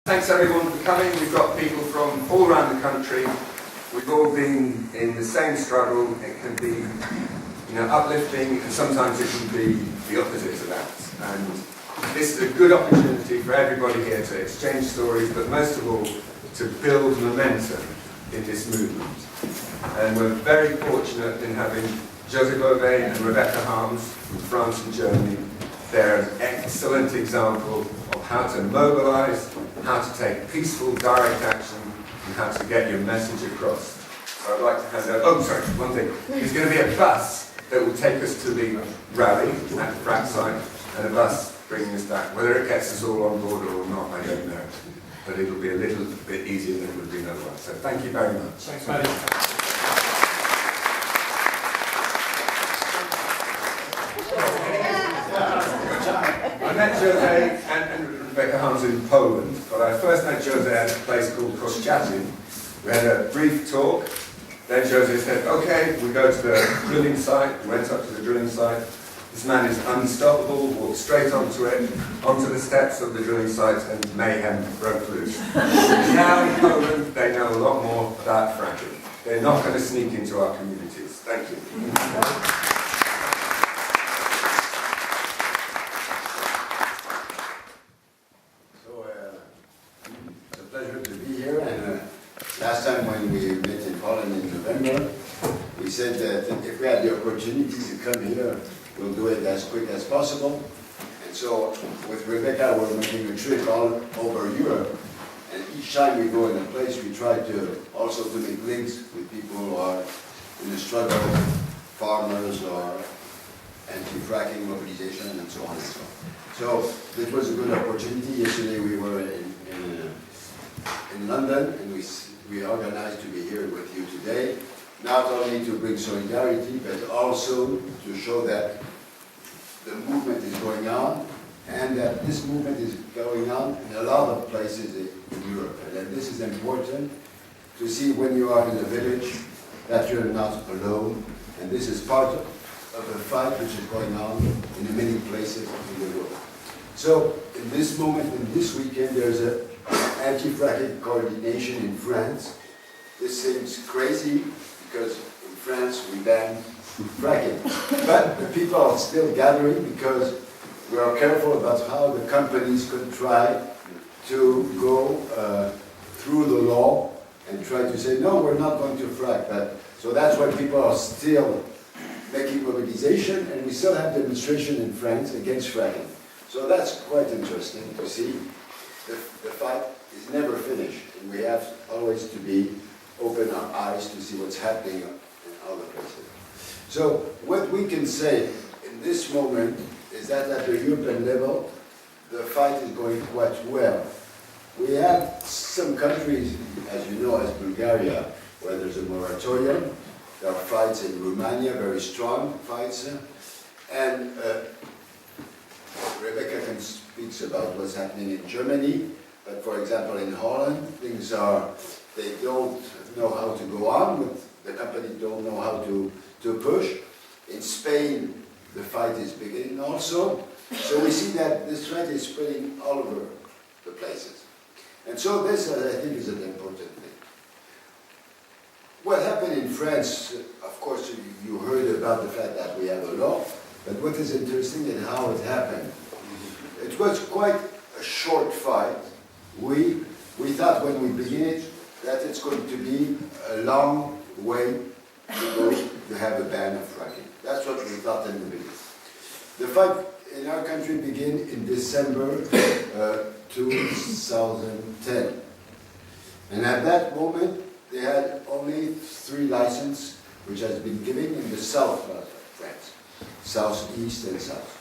Thanks everyone for coming. We've got people from all around the country. We've all been in the same struggle. It can be, uplifting, and sometimes it can be the opposite of that. And this is a good opportunity for everybody here to exchange stories, but most of all, to build momentum in this movement. And we're very fortunate in having Joseph Ove and Rebecca Harms from France and Germany. They're an excellent example of how to mobilize, how to take peaceful, direct action, and how to get your message across. So I'd like to hand over, one thing. There's going to be a bus that will take us to the rally at the frac site, and a bus bringing us back. Whether it gets us all on board or not, I don't know. But it'll be a little bit easier than it would be otherwise. So thank you very much. Thanks, Matty. I met Jose and Rebecca Harms in Poland, but I first met Jose at a place called Kościatin. We had a brief talk. Then Jose said, okay, we go to the drilling site. We went up to the drilling site. This man is unstoppable, walked straight onto it, onto the steps of the drilling site, and mayhem broke loose. Now in Poland, they know a lot more about fracking. They're not going to sneak into our communities. Thank you. Last time when we met in Poland in November, we said that if we had the opportunity to come here, we'll do it as quick as possible. And so with Rebecca, we're making a trip all over Europe. And each time we go in a place, we try to also to make links with people who are in the struggle, farmers or anti-fracking mobilization and so on and so on. So it was a good opportunity. Yesterday we were in London, and we organized to be here with you today, not only to bring solidarity, but also to show that the movement is going on, and that this movement is going on in a lot of places in Europe. And that this is important to see when you are in a village that you're not alone, and this is part of a fight which is going on in many places in the world. So in this moment, in this weekend, there's a anti-fracking coordination in France. This seems crazy because in France we ban fracking. But the people are still gathering because we are careful about how the companies could try to go through the law and try to say, no, we're not going to frack. So that's why people are still making mobilization, and we still have demonstration in France against fracking. So that's quite interesting to see. The fight is never finished, and we have always to open our eyes to see what's happening in other places. So what we can say in this moment is that at the European level, the fight is going quite well. We have some countries, as you know, as Bulgaria, where there's a moratorium. There are fights in Romania, very strong fights, and Rebecca can speak about what's happening in Germany, but for example in Holland, things are, they don't know how to go on, the company don't know how to push. In Spain, the fight is beginning also. So we see that this fight is spreading all over the places. And so this, I think, is an important thing. What happened in France, of course, you heard about the fact that we have a law, but what is interesting is how it happened. It was quite a short fight. We thought when we began it that it's going to be a long way to go to have a ban of fracking. That's what we thought in the beginning. The fight in our country began in December 2010. And at that moment, they had only 3 licenses, which has been given in the south of France, south, east, and south.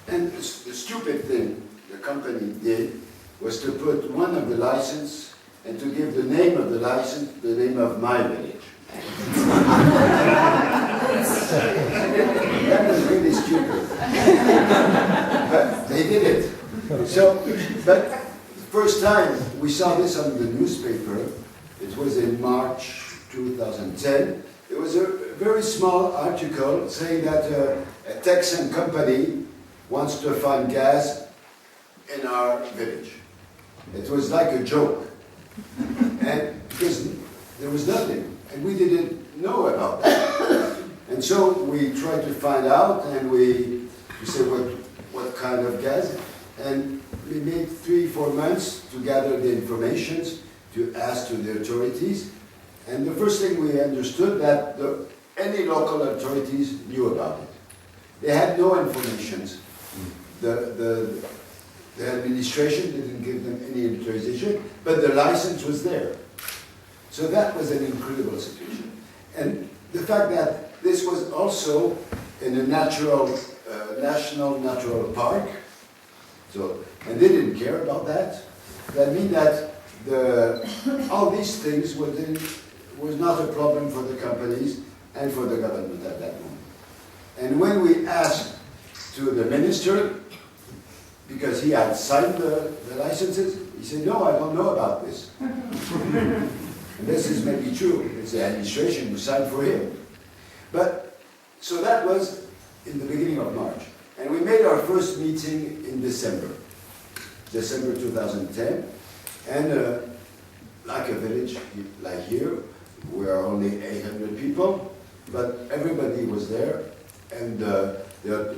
And the stupid thing the company did was to put one of the licenses and to give the name of the license the name of my village. That was really stupid. But they did it. So, but the first time we saw this on the newspaper, it was in March 2010. It was a very small article saying that a Texan company wants to find gas in our village. It was like a joke. And because there was nothing, and we didn't know about that. And so we tried to find out, and we said what kind of gas, and we made 3-4 months to gather the information, to ask to the authorities. And the first thing we understood that any local authorities knew about it. They had no information. The administration didn't give them any authorization, but the license was there. So that was an incredible situation. And the fact that this was also in a natural, national natural park, so, and they didn't care about that. That means that all these things was not a problem for the companies and for the government at that moment. And when we asked to the minister, because he had signed the licenses, he said, no, I don't know about this. And this is maybe true. It's the administration who signed for him. But, so that was in the beginning of March. And we made our first meeting in December 2010. And like a village, like here, we are only 800 people, but everybody was there. And the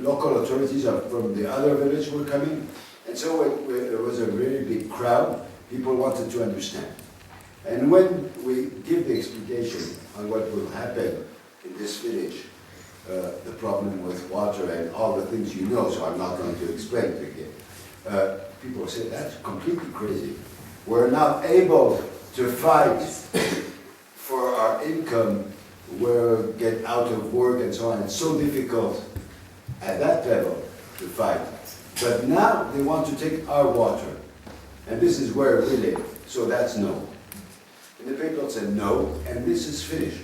local authorities from the other village were coming. And so it was a very big crowd. People wanted to understand. And when we give the explication on what will happen in this village, the problem with water and all the things you know, so I'm not going to explain it again, people say that's completely crazy. We're not able to fight for our income, we'll get out of work and so on. It's so difficult at that level to fight. But now they want to take our water. And this is where we live. So that's no. And the people said no, and this is finished.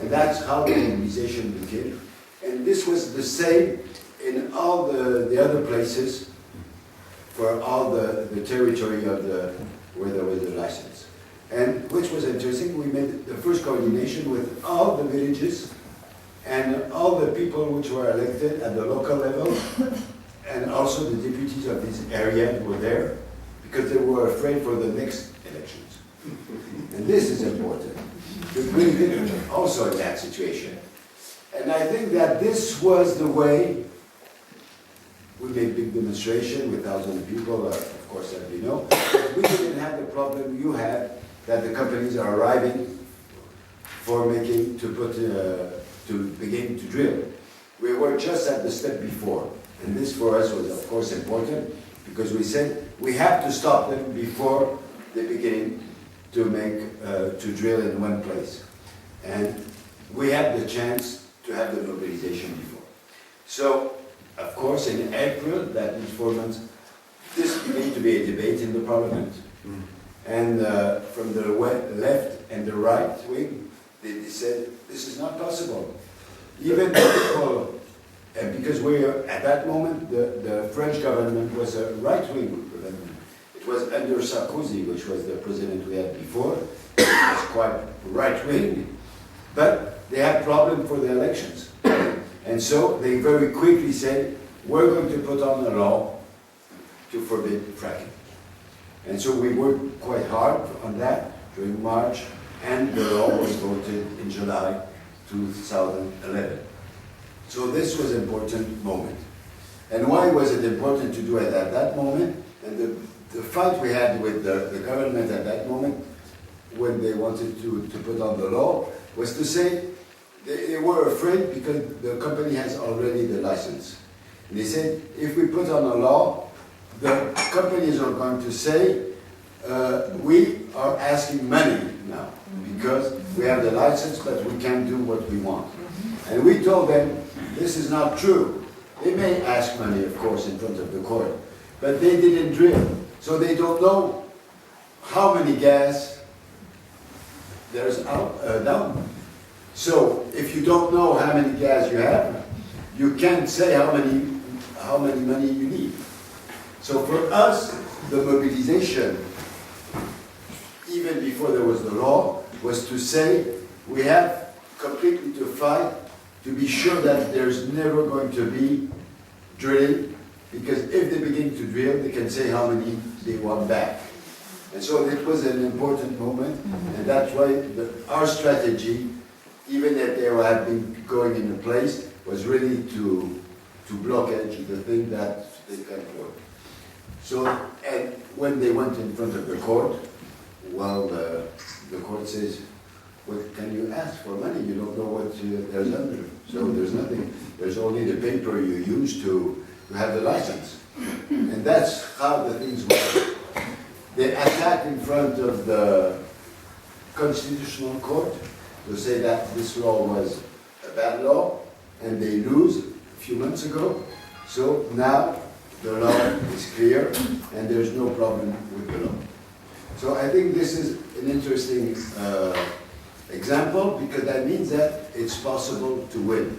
And that's how the mobilization began. And this was the same in all the other places for all the territory of where there was a license. And which was interesting, we made the first coordination with all the villages and all the people which were elected at the local level, and also the deputies of this area were there, because they were afraid for the next elections. And this is important, to bring them also in that situation. And I think that this was the way we made big demonstration with thousands of people, of course, as you know. But we didn't have the problem you had, that the companies are arriving to begin to drill. We were just at the step before. And this for us was, of course, important, because we said we have to stop them before they begin to drill in one place. And we had the chance to have the mobilization before. So, of course, in April, that is 4 months, this began to be a debate in the parliament. And from the left and the right wing, they said, this is not possible. Even people, and because at that moment, the French government was a right-wing government. It was under Sarkozy, which was the president we had before. It was quite right-wing, but they had problem for the elections. And so they very quickly said, we're going to put on a law to forbid fracking. And so we worked quite hard on that during March, and the law was voted in July 2011. So this was an important moment. And why was it important to do it at that moment? And the fight we had with the government at that moment, when they wanted to put on the law, was to say they were afraid because the company has already the license. And they said, if we put on a law, the companies are going to say, we are asking money now because we have the license, but we can't do what we want. And we told them, this is not true. They may ask money, of course, in front of the court, but they didn't drill. So they don't know how many gas there's down. So if you don't know how many gas you have, you can't say how many money you need. So for us, the mobilization, even before there was the law, was to say we have completely to fight to be sure that there's never going to be drilling, because if they begin to drill, they can say how many they want back. And so it was an important moment, and that's why our strategy, even if they have been going into place, was really to blockage the thing that they can't work. So, and when they went in front of the court, well, the court says, what can you ask for money? You don't know what there's under. So there's nothing. There's only the paper you use to have the license. And that's how the things work. They attack in front of the Constitutional Court to say that this law was a bad law, and they lose a few months ago. So now the law is clear, and there's no problem with the law. So I think this is an interesting example, because that means that it's possible to win.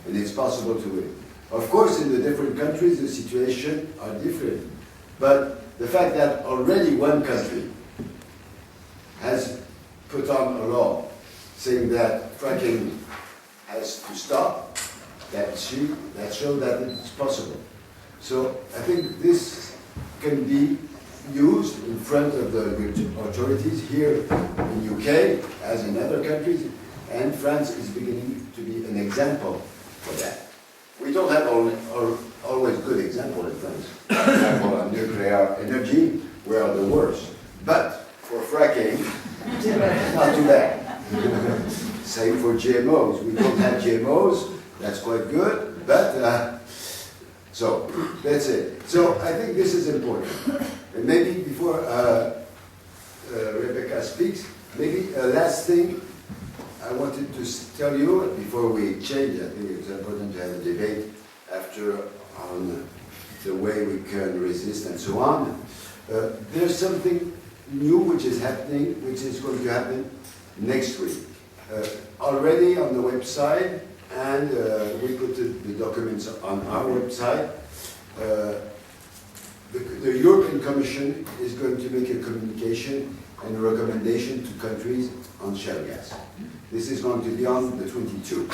And it's possible to win. Of course, in the different countries, the situation are different. But the fact that already one country has put on a law saying that fracking has to stop, that shows that it's possible. So I think this can be used in front of the authorities here in UK, as in other countries, and France is beginning to be an example for that. We don't have always good example in France. For example, on nuclear energy, we are the worst. But for fracking, not too bad. Same for GMOs. We don't have GMOs, that's quite good, but so that's it. So I think this is important. And maybe before Rebecca speaks, maybe a last thing I wanted to tell you before we change. I think it's important to have a debate after on the way we can resist and so on. There's something new which is happening, which is going to happen next week. Already on the website, and we put the documents on our website. The European Commission is going to make a communication and a recommendation to countries on shale gas. This is going to be on the 22nd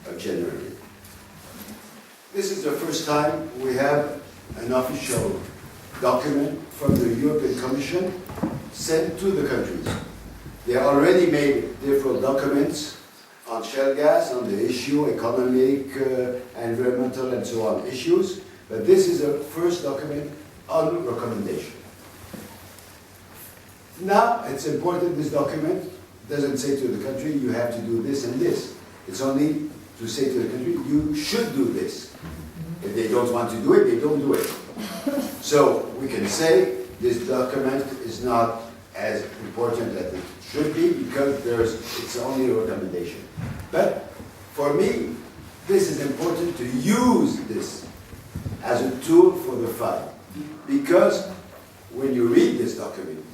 of January. This is the first time we have an official document from the European Commission sent to the countries. They already made different documents on shale gas, on the issue, economic, environmental, and so on issues, but this is the first document on recommendation. Now, it's important this document doesn't say to the country, you have to do this and this. It's only to say to the country, you should do this. If they don't want to do it, they don't do it. So we can say this document is not as important as it should be because it's only a recommendation. But for me, this is important to use this as a tool for the fight. Because when you read this document,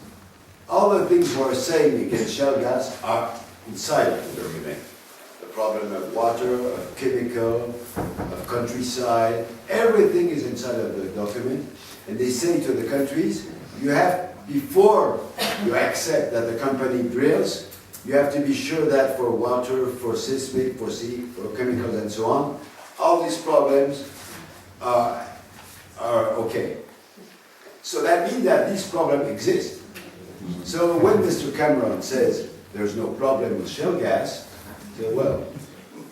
all the things we're saying against shale gas are inside of the document. The problem of water, of chemical, of countryside, everything is inside of the document. And they say to the countries, you have, before you accept that the company drills, you have to be sure that for water, for seismic, for chemicals and so on, all these problems are okay. So that means that these problems exist. So when Mr. Cameron says there's no problem with shale gas, I say, well,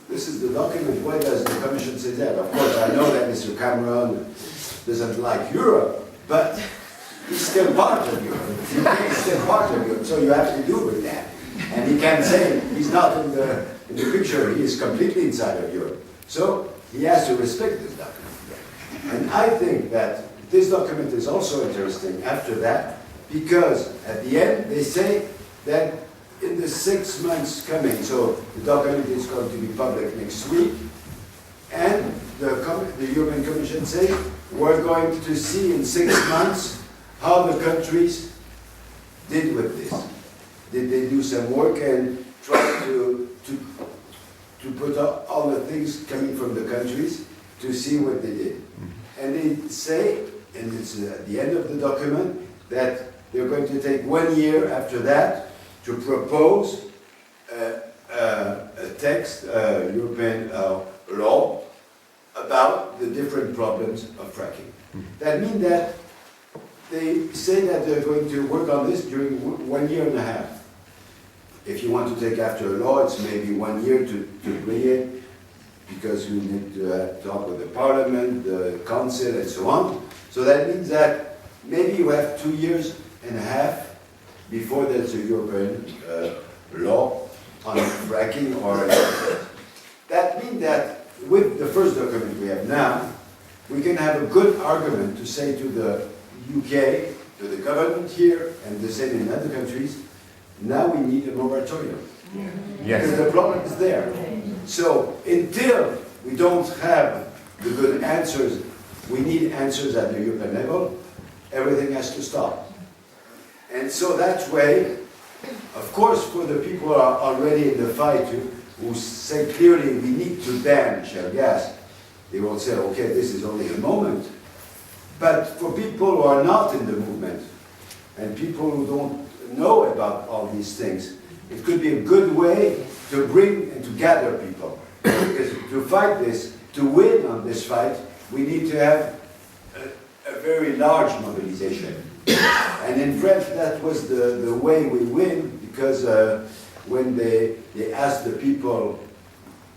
this is the document. Why does the Commission say that? Of course, I know that Mr. Cameron doesn't like Europe, but he's still part of Europe. UK is still part of Europe, so you have to do with that. And he can say he's not in the picture, he is completely inside of Europe. So he has to respect this document. And I think that this document is also interesting after that, because at the end they say that in the 6 months coming, so the document is going to be public next week, and the European Commission says we're going to see in 6 months how the countries did with this. Did they do some work and try to put up all the things coming from the countries to see what they did? And they say, and it's at the end of the document, that they're going to take 1 year after that to propose a text, European law, about the different problems of fracking. That means that they say that they're going to work on this during 1 year and a half. If you want to take after a law, it's maybe 1 year to bring it, because you need to talk with the parliament, the council, and so on. So that means that maybe you have 2 years and a half before there's a European law on fracking or that means that with the first document we have now, we can have a good argument to say to the UK, to the government here, and the same in other countries, now we need a moratorium. Yes. Because the problem is there. So until we don't have the good answers, we need answers at the European level, everything has to stop. And so that way, of course, for the people who are already in the fight, who say clearly we need to ban shale gas, they will say, okay, this is only a moment. But for people who are not in the movement, and people who don't know about all these things, it could be a good way to bring and to gather people. Because to fight this, to win on this fight, we need to have a very large mobilization. And in France, that was the way we win, because when they asked the people,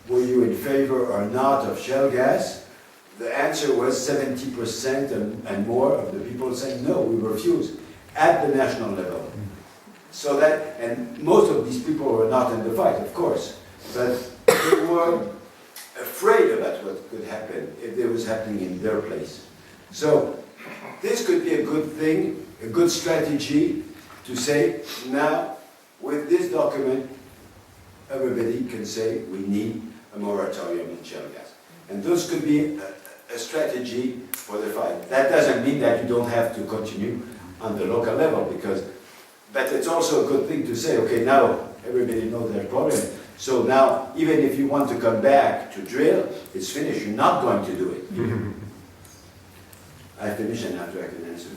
were you in favor or not of shale gas, the answer was 70% and more of the people saying no, we refuse, at the national level. So that, and most of these people were not in the fight, of course, but they were afraid about what could happen if it was happening in their place. So this could be a good thing, a good strategy to say, now, with this document, everybody can say we need a moratorium on shale gas. And this could be a strategy for the fight. That doesn't mean that you don't have to continue on the local level, because, but it's also a good thing to say, okay, now everybody knows their problem. So now, even if you want to come back to drill, it's finished. You're not going to do it. I finish and after I can answer.